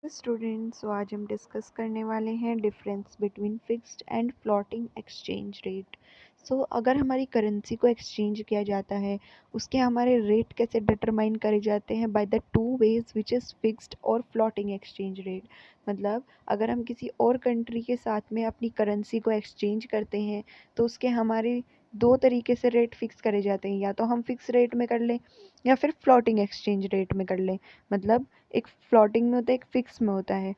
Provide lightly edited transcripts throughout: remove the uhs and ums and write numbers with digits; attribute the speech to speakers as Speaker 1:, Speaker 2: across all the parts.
Speaker 1: Students, तो आज हम डिस्कस करने वाले हैं difference between fixed and floating exchange rate. अगर हमारी करेंसी को एक्सचेंज किया जाता है, उसके हमारे रेट कैसे डिटरमाइन करे जाते हैं by the two ways which is fixed और फ्लोटिंग एक्सचेंज रेट। मतलब अगर हम किसी और कंट्री के साथ में अपनी करेंसी को एक्सचेंज करते हैं तो उसके हमारे दो तरीके से रेट फिक्स करे जाते हैं, या तो हम फिक्स रेट में कर लें या फिर फ्लोटिंग एक्सचेंज रेट में कर लें। मतलब एक फ्लोटिंग में होता है, एक फिक्स में होता है।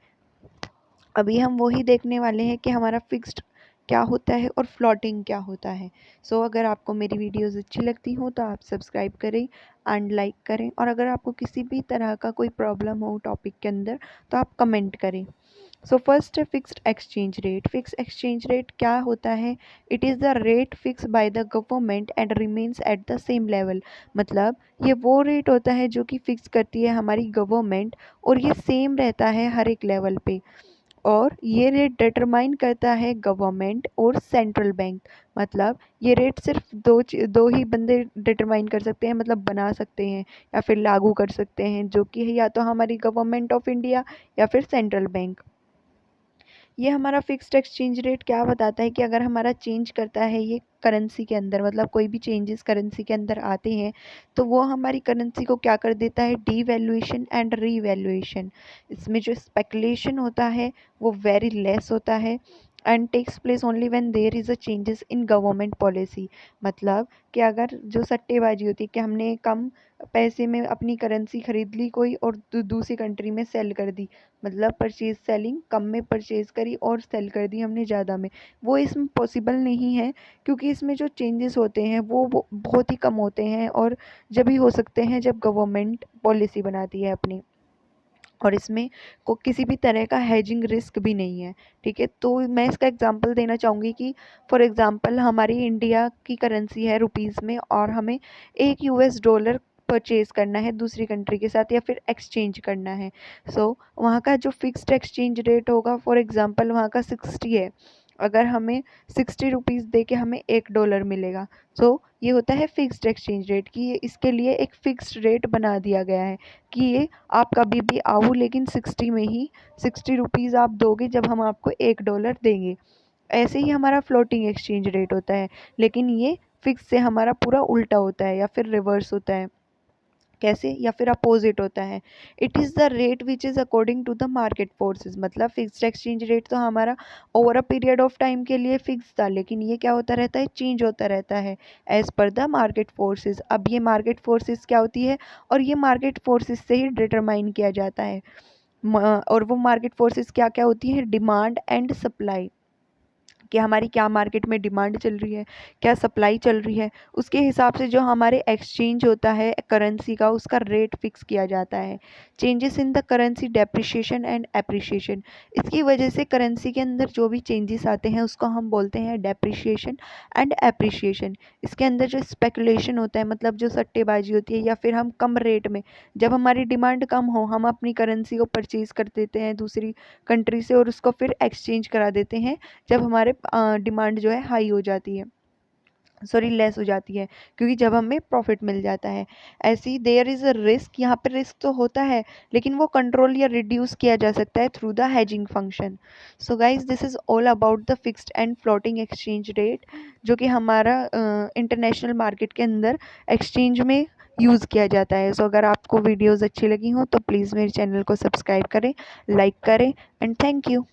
Speaker 1: अभी हम वही देखने वाले हैं कि हमारा फिक्स्ड क्या होता है और फ्लोटिंग क्या होता है। अगर आपको मेरी वीडियोस अच्छी लगती हो तो आप सब्सक्राइब करें एंड लाइक करें, और अगर आपको किसी भी तरह का कोई प्रॉब्लम हो टॉपिक के अंदर तो आप कमेंट करें। फर्स्ट है fixed exchange rate. Fix exchange rate क्या होता है? It is the rate fix by the government and remains at the same level. मतलब ये वो रेट होता है जो कि फिक्स करती है हमारी गवर्नमेंट, और ये सेम रहता है हर एक लेवल पे। और ये रेट डिटरमाइन करता है गवर्नमेंट और सेंट्रल बैंक। मतलब ये रेट सिर्फ दो ही बंदे डिटरमाइन कर सकते हैं, मतलब बना सकते हैं या फिर लागू कर सकते हैं, जो कि है या तो हमारी गवर्नमेंट ऑफ इंडिया या फिर सेंट्रल बैंक। ये हमारा फिक्स्ड एक्सचेंज रेट क्या बताता है कि अगर हमारा चेंज करता है ये करेंसी के अंदर, मतलब कोई भी चेंजेस करेंसी के अंदर आते हैं तो वो हमारी करेंसी को क्या कर देता है? Devaluation and revaluation. इसमें जो स्पेकुलेशन होता है वो वेरी लेस होता है and takes place only when there is a changes in government policy. मतलब कि अगर जो सट्टेबाजी होती है कि हमने कम पैसे में अपनी करेंसी खरीद ली कोई और दूसरी कंट्री में सेल कर दी, मतलब परचेज सेलिंग, कम में परचेज करी और सेल कर दी हमने ज़्यादा में, वो इसमें पॉसिबल नहीं है, क्योंकि इसमें जो चेंजेस होते हैं वो बहुत ही कम होते हैं और जब ही हो सकते हैं जब गवर्नमेंट पॉलिसी बनाती है अपनी, और इसमें को किसी भी तरह का हेजिंग रिस्क भी नहीं है। ठीक है, तो मैं इसका एग्जांपल देना चाहूँगी कि फॉर एग्जांपल हमारी इंडिया की करेंसी है रुपीज़ में, और हमें $1 परचेज़ करना है दूसरी कंट्री के साथ या फिर एक्सचेंज करना है। वहाँ का जो फिक्स्ड एक्सचेंज रेट होगा, फॉर एग्जांपल वहाँ का 60 है। अगर हमें 60 रुपीज़ दे के हमें $1 मिलेगा। ये होता है फिक्स्ड एक्सचेंज रेट, कि ये इसके लिए एक फिक्स्ड रेट बना दिया गया है कि ये आप कभी भी आओ, लेकिन 60 में ही 60 रुपीज़ आप दोगे जब हम आपको $1 देंगे। ऐसे ही हमारा फ्लोटिंग एक्सचेंज रेट होता है, लेकिन ये फिक्स से हमारा पूरा उल्टा होता है या फिर रिवर्स होता है। कैसे? या फिर अपोजिट होता है। It is the rate which is according to the market forces. मतलब फिक्स्ड एक्सचेंज रेट तो हमारा over a period of time के लिए फिक्स था, लेकिन ये क्या होता रहता है? चेंज होता रहता है as per the market forces. अब ये मार्केट फोर्सेस क्या होती है, और ये मार्केट फोर्सेस से ही डिटरमाइन किया जाता है। और वो मार्केट फोर्सेस क्या क्या होती है? डिमांड एंड सप्लाई, कि हमारी क्या मार्केट में डिमांड चल रही है, क्या सप्लाई चल रही है, उसके हिसाब से जो हमारे एक्सचेंज होता है करेंसी का, उसका रेट फिक्स किया जाता है। Changes in the currency depreciation and appreciation. इसकी वजह से करेंसी के अंदर जो भी चेंजेस आते हैं उसको हम बोलते हैं डेप्रिशिएशन एंड एप्रिशिएशन। इसके अंदर जो स्पेकुलेशन होता है, मतलब जो सट्टेबाजी होती है, या फिर हम कम रेट में, जब हमारी डिमांड कम हो, हम अपनी करेंसी को परचेज़ कर देते हैं दूसरी कंट्री से और उसको फिर एक्सचेंज करा देते हैं जब हमारे डिमांड जो है हाई हो जाती है, सॉरी लेस हो जाती है, क्योंकि जब हमें प्रॉफिट मिल जाता है। ऐसे ही देयर इज़ अ रिस्क। यहाँ पे रिस्क तो होता है, लेकिन वो कंट्रोल या रिड्यूस किया जा सकता है through the hedging function. Guys, this is all about the fixed and floating exchange rate, जो कि हमारा इंटरनेशनल मार्केट के अंदर एक्सचेंज में यूज़ किया जाता है। अगर आपको वीडियोज़ अच्छी लगी हो तो प्लीज़ मेरे चैनल को सब्सक्राइब करें, लाइक करें, एंड थैंक यू।